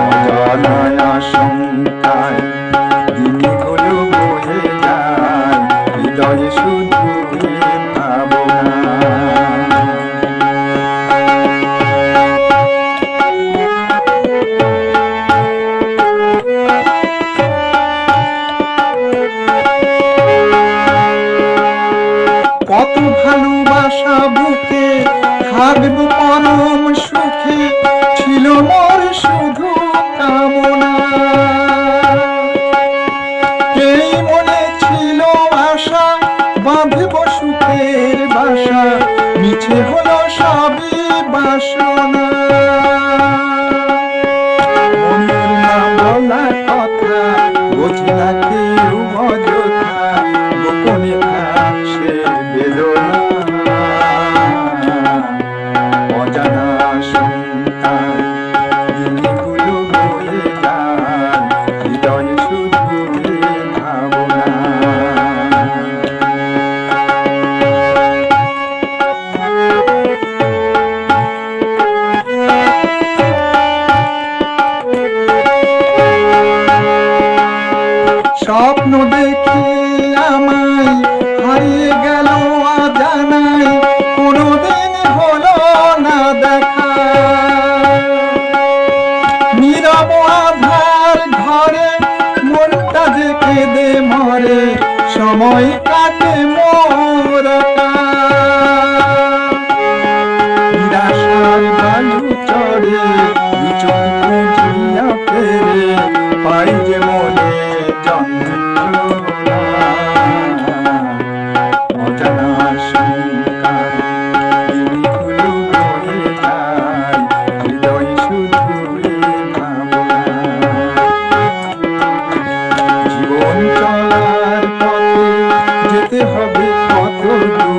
অজানা আশঙ্কায় দিনগুলো বয়ে যায়, হৃদয়ে শুধু ভাবনা। কত ভালোবাসা বুকে থাকবো পরম সুখে, ছিল মোর শুধু কামনা। এই মনে ছিল আশা, বাঁধব সুখের বাসা, মিছে হলো সবই বাসনা। মনের না বলা কথা বোঝে না কেউ অযথা, গোপনে থাকছে বেদনা। অজানা আশঙ্কায় দিনগুলো বয়ে যায়, হৃদয়ে শুধু ভাবনা। স্বপ্ন দেখি আমায় হারিয়ে গেল অজানায়, কোনোদিন হলো না দেখা। নীরব আধার ঘরে মনটা যে কেঁদে মরে, সময় কাটে মোর একা। নিরাশার বালু চড়ে দু চোখ খুঁজিয়া ফেরে, পাই যে মনে যন্ত্রণা। অজানা আশঙ্কায় দিনগুলো বয়ে যায়, হৃদয়ে শুধু ভাবনা। জীবন চলার পথে যেতে হবে কত দূর,